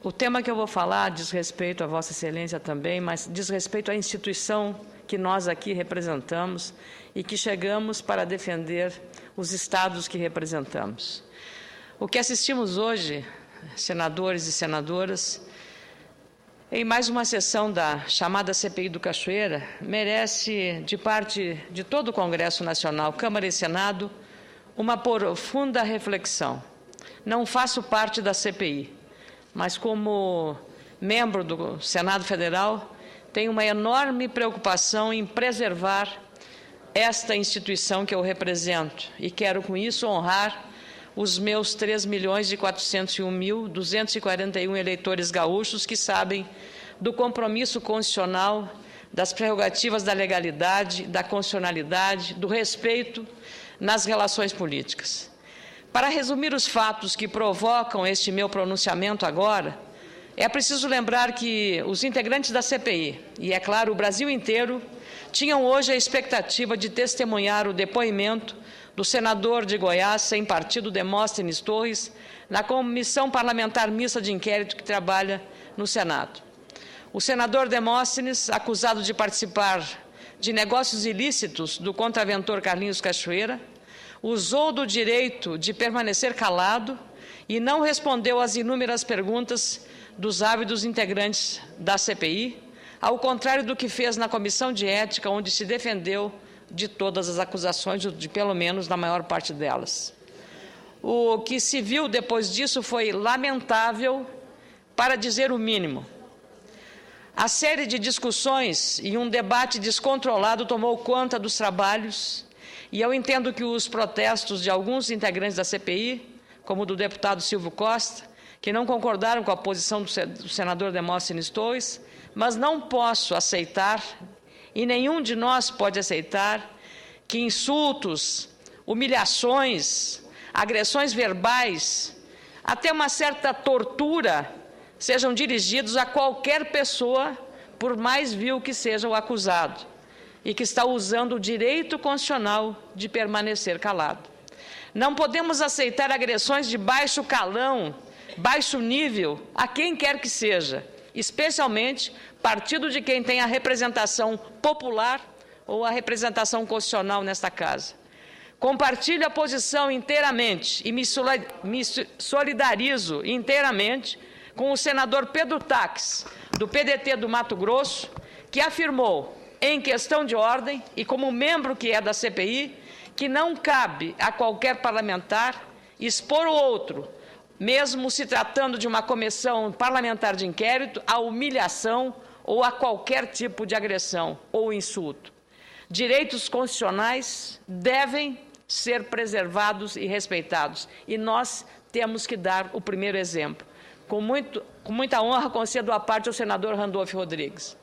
O tema que eu vou falar diz respeito a Vossa Excelência também, mas diz respeito à instituição que nós aqui representamos e que chegamos para defender os estados que representamos. O que assistimos hoje, senadores e senadoras, em mais uma sessão da chamada CPI do Cachoeira, merece, de parte de todo o Congresso Nacional, Câmara e Senado, uma profunda reflexão. Não faço parte da CPI, mas como membro do Senado Federal, tenho uma enorme preocupação em preservar esta instituição que eu represento e quero, com isso, honrar os meus 3.401.241 eleitores gaúchos que sabem do compromisso constitucional, das prerrogativas da legalidade, da constitucionalidade, do respeito nas relações políticas. Para resumir os fatos que provocam este meu pronunciamento agora, é preciso lembrar que os integrantes da CPI, e é claro, o Brasil inteiro, tinham hoje a expectativa de testemunhar o depoimento do senador de Goiás, sem partido, Demóstenes Torres, na Comissão Parlamentar Mista de Inquérito que trabalha no Senado. O senador Demóstenes, acusado de participar de negócios ilícitos do contraventor Carlinhos Cachoeira, usou do direito de permanecer calado e não respondeu às inúmeras perguntas dos ávidos integrantes da CPI, ao contrário do que fez na Comissão de Ética, onde se defendeu de todas as acusações, de pelo menos na maior parte delas. O que se viu depois disso foi lamentável, para dizer o mínimo. A série de discussões e um debate descontrolado tomou conta dos trabalhos, e eu entendo que os protestos de alguns integrantes da CPI, como o do deputado Silvio Costa, que não concordaram com a posição do senador Demóstenes Torres, mas não posso aceitar, e nenhum de nós pode aceitar, que insultos, humilhações, agressões verbais, até uma certa tortura, sejam dirigidos a qualquer pessoa, por mais vil que seja o acusado, e que está usando o direito constitucional de permanecer calado. Não podemos aceitar agressões de baixo calão, baixo nível, a quem quer que seja, especialmente partido de quem tem a representação popular ou a representação constitucional nesta casa. Compartilho a posição inteiramente e me solidarizo inteiramente com o senador Pedro Taques, do PDT do Mato Grosso, que afirmou, em questão de ordem e como membro que é da CPI, que não cabe a qualquer parlamentar expor o outro, mesmo se tratando de uma comissão parlamentar de inquérito, à humilhação ou a qualquer tipo de agressão ou insulto. Direitos constitucionais devem ser preservados e respeitados, e nós temos que dar o primeiro exemplo. Com muita honra, concedo a parte ao senador Randolfo Rodrigues.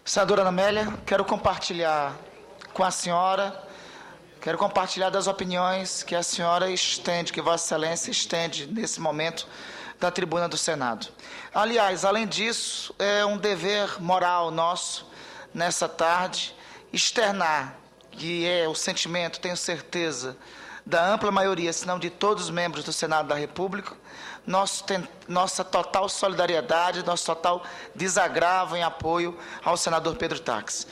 Senadora Ana Amélia, quero compartilhar com a senhora, quero compartilhar das opiniões que a senhora estende, que Vossa Excelência estende nesse momento da tribuna do Senado. Aliás, além disso, é um dever moral nosso, nessa tarde, externar, que é o sentimento, tenho certeza, da ampla maioria, se não de todos os membros do Senado da República, nossa total solidariedade, nosso total desagravo em apoio ao senador Pedro Taques.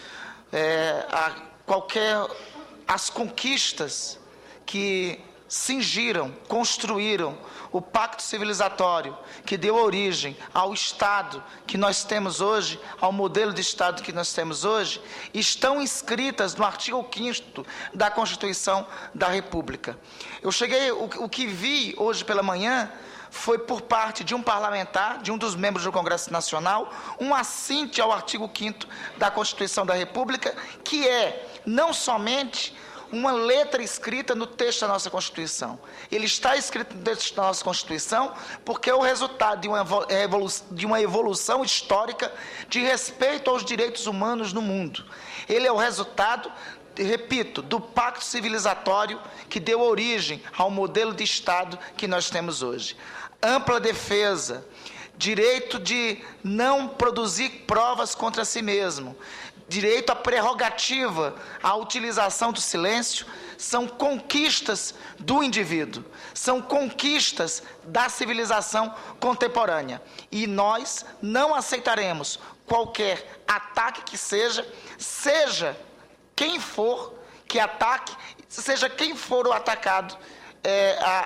As conquistas que cingiram, construíram o pacto civilizatório que deu origem ao Estado que nós temos hoje, ao modelo de Estado que nós temos hoje, estão inscritas no artigo 5º da Constituição da República. O que vi hoje pela manhã foi por parte de um parlamentar, de um dos membros do Congresso Nacional, um assinte ao artigo 5º da Constituição da República, que é não somente uma letra escrita no texto da nossa Constituição. Ele está escrito no texto da nossa Constituição porque é o resultado de uma evolução histórica de respeito aos direitos humanos no mundo. Ele é o resultado, repito, do pacto civilizatório que deu origem ao modelo de Estado que nós temos hoje. Ampla defesa, direito de não produzir provas contra si mesmo, direito à prerrogativa, à utilização do silêncio, são conquistas do indivíduo, são conquistas da civilização contemporânea. E nós não aceitaremos qualquer ataque que seja quem for que ataque, seja quem for o atacado,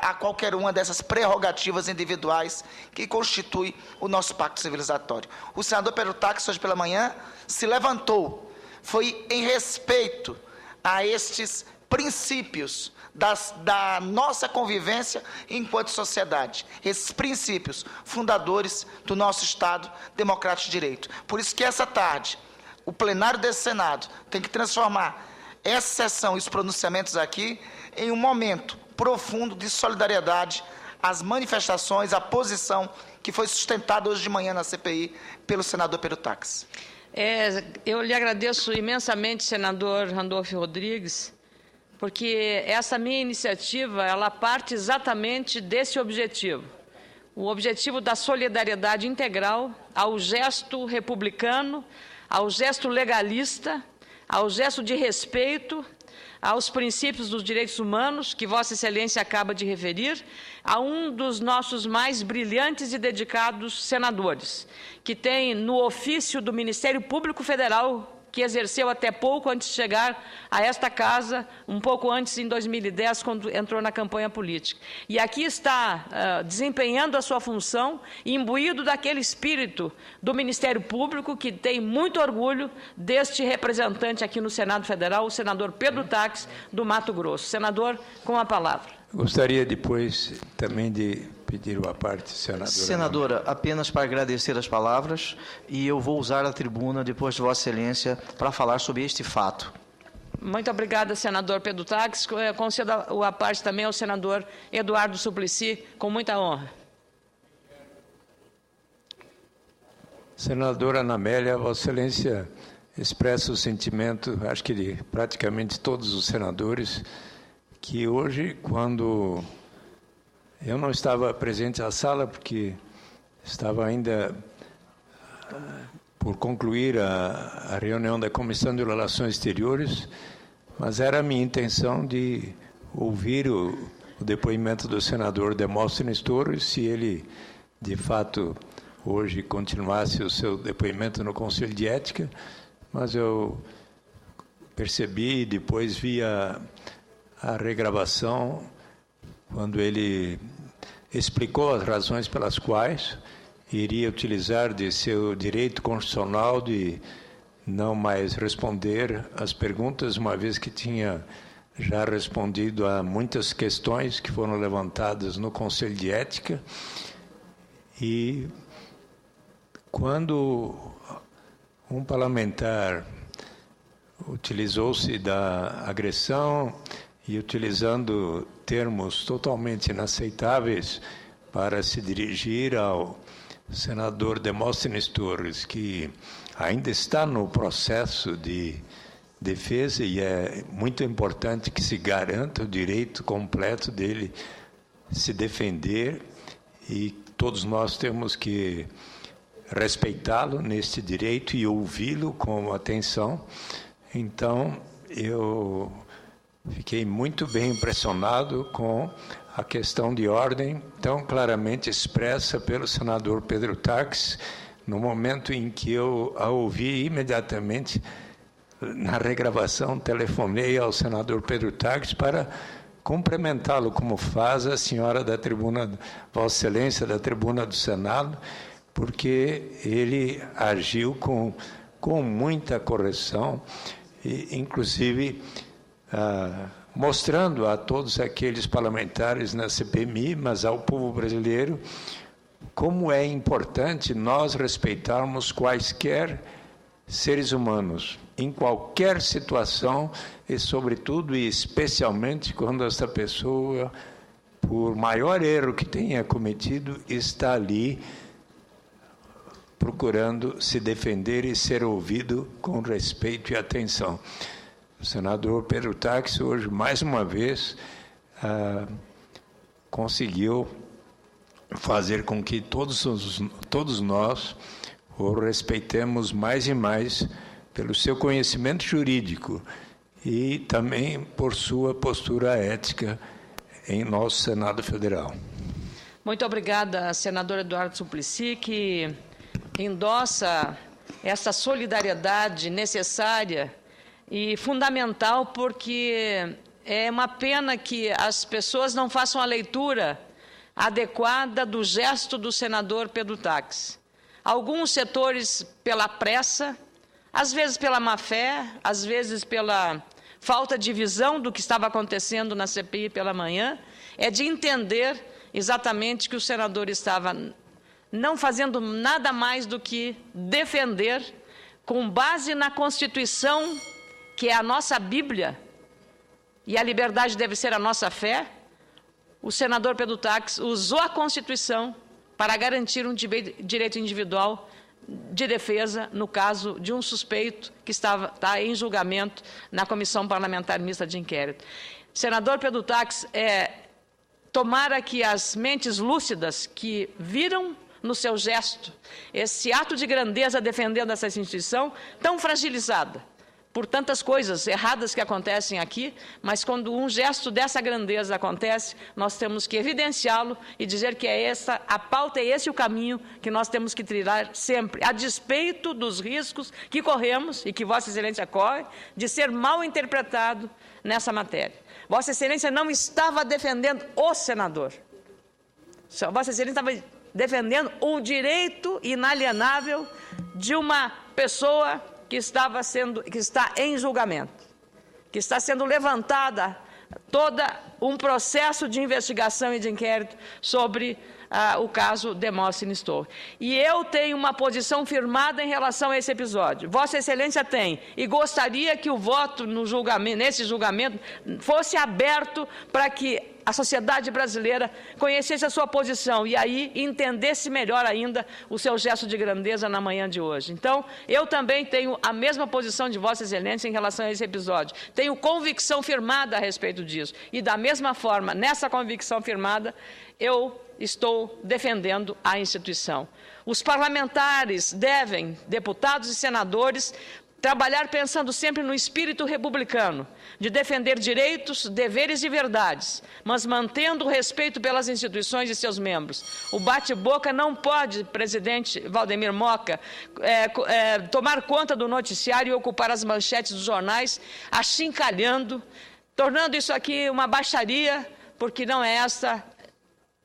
a qualquer uma dessas prerrogativas individuais que constitui o nosso pacto civilizatório. O senador Pedro Táxi, hoje pela manhã, se levantou, foi em respeito a estes princípios da nossa convivência enquanto sociedade, esses princípios fundadores do nosso Estado democrático de direito. Por isso que essa tarde, o plenário desse Senado tem que transformar essa sessão e os pronunciamentos aqui em um momento profundo de solidariedade às manifestações, à posição que foi sustentada hoje de manhã na CPI pelo senador Pedro Táxi. Eu lhe agradeço imensamente, senador Randolfo Rodrigues, porque essa minha iniciativa, ela parte exatamente desse objetivo, o objetivo da solidariedade integral ao gesto republicano, ao gesto legalista, ao gesto de respeito aos princípios dos direitos humanos, que Vossa Excelência acaba de referir, a um dos nossos mais brilhantes e dedicados senadores, que tem no ofício do Ministério Público Federal, que exerceu até pouco antes de chegar a esta casa, um pouco antes, em 2010, quando entrou na campanha política. E aqui está desempenhando a sua função, imbuído daquele espírito do Ministério Público, que tem muito orgulho deste representante aqui no Senado Federal, o senador Pedro Táxi, do Mato Grosso. Senador, com a palavra. Gostaria depois também de pedir a parte, senadora. Senadora, apenas para agradecer as palavras, e eu vou usar a tribuna depois de Vossa Excelência para falar sobre este fato. Muito obrigada, senador Pedro Táxi. Concedo a parte também ao senador Eduardo Suplicy, com muita honra. Senadora Ana Amélia, Vossa Excelência expressa o sentimento, acho que de praticamente todos os senadores, que hoje, quando eu não estava presente à sala, porque estava ainda por concluir a reunião da Comissão de Relações Exteriores, mas era a minha intenção de ouvir o depoimento do senador Demóstenes Torres, se ele, de fato, hoje continuasse o seu depoimento no Conselho de Ética, mas eu percebi e depois vi a regravação, quando ele explicou as razões pelas quais iria utilizar de seu direito constitucional de não mais responder às perguntas, uma vez que tinha já respondido a muitas questões que foram levantadas no Conselho de Ética. E quando um parlamentar utilizou-se da agressão e utilizando termos totalmente inaceitáveis para se dirigir ao senador Demóstenes Torres, que ainda está no processo de defesa e é muito importante que se garanta o direito completo dele se defender, e todos nós temos que respeitá-lo neste direito e ouvi-lo com atenção. Então, eu fiquei muito bem impressionado com a questão de ordem tão claramente expressa pelo senador Pedro Táxi, no momento em que eu a ouvi imediatamente na regravação, telefonei ao senador Pedro Táxi para cumprimentá-lo, como faz a senhora da tribuna, Vossa Excelência da tribuna do Senado, porque ele agiu com muita correção, e, inclusive, mostrando a todos aqueles parlamentares na CPMI, mas ao povo brasileiro, como é importante nós respeitarmos quaisquer seres humanos, em qualquer situação, e sobretudo e especialmente quando esta pessoa, por maior erro que tenha cometido, está ali procurando se defender e ser ouvido com respeito e atenção. O senador Pedro Táxi, hoje, mais uma vez, conseguiu fazer com que todos nós o respeitemos mais e mais, pelo seu conhecimento jurídico e também por sua postura ética em nosso Senado Federal. Muito obrigada, senador Eduardo Suplicy, que endossa essa solidariedade necessária e fundamental, porque é uma pena que as pessoas não façam a leitura adequada do gesto do senador Pedro Táxi. Alguns setores pela pressa, às vezes pela má-fé, às vezes pela falta de visão do que estava acontecendo na CPI pela manhã, é de entender exatamente que o senador estava não fazendo nada mais do que defender, com base na Constituição, que é a nossa Bíblia, e a liberdade deve ser a nossa fé. O senador Pedro Táxi usou a Constituição para garantir um direito individual de defesa no caso de um suspeito que está em julgamento na Comissão Parlamentar Mista de Inquérito. Senador Pedro Táxi, tomara que as mentes lúcidas que viram no seu gesto esse ato de grandeza defendendo essa instituição tão fragilizada por tantas coisas erradas que acontecem aqui, mas quando um gesto dessa grandeza acontece, nós temos que evidenciá-lo e dizer que a pauta é esse o caminho que nós temos que trilhar sempre, a despeito dos riscos que corremos e que Vossa Excelência corre de ser mal interpretado nessa matéria. Vossa Excelência não estava defendendo o senador. Vossa Excelência estava defendendo o direito inalienável de uma pessoa que está em julgamento, que está sendo levantada todo um processo de investigação e de inquérito sobre o caso Demóstenes Torres. E eu tenho uma posição firmada em relação a esse episódio. Vossa Excelência tem, e gostaria que o voto nesse julgamento fosse aberto para que a sociedade brasileira conhecesse a sua posição e aí entendesse melhor ainda o seu gesto de grandeza na manhã de hoje. Então, eu também tenho a mesma posição de Vossa Excelência em relação a esse episódio. Tenho convicção firmada a respeito disso. E, da mesma forma, nessa convicção firmada, eu estou defendendo a instituição. Os parlamentares devem, deputados e senadores, trabalhar pensando sempre no espírito republicano, de defender direitos, deveres e verdades, mas mantendo o respeito pelas instituições e seus membros. O bate-boca não pode, presidente Valdemir Moca, tomar conta do noticiário e ocupar as manchetes dos jornais, achincalhando, tornando isso aqui uma baixaria, porque não é essa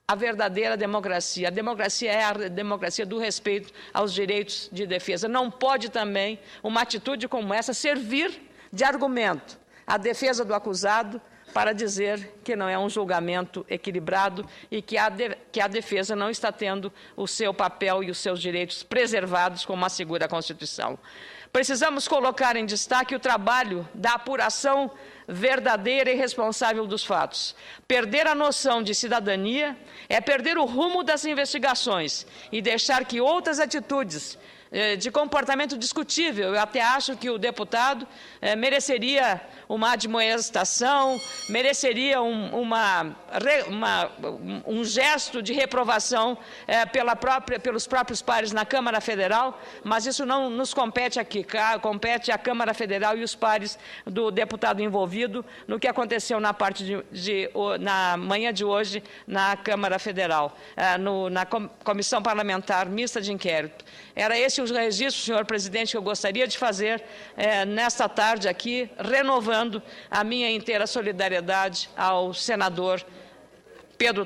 a verdadeira democracia. A democracia é a democracia do respeito aos direitos de defesa. Não pode também uma atitude como essa servir de argumento à defesa do acusado para dizer que não é um julgamento equilibrado e que a defesa não está tendo o seu papel e os seus direitos preservados como assegura a Constituição. Precisamos colocar em destaque o trabalho da apuração verdadeira e responsável dos fatos. Perder a noção de cidadania é perder o rumo das investigações e deixar que outras atitudes de comportamento discutível, eu até acho que o deputado mereceria uma admoestação, mereceria um gesto de reprovação pelos próprios pares na Câmara Federal, mas isso não nos compete aqui, compete à Câmara Federal e os pares do deputado envolvido no que aconteceu na manhã de hoje na Câmara Federal, na Comissão Parlamentar Mista de Inquérito. Era esse o registro, senhor presidente, que eu gostaria de fazer nesta tarde aqui, renovando a minha inteira solidariedade ao senador Pedro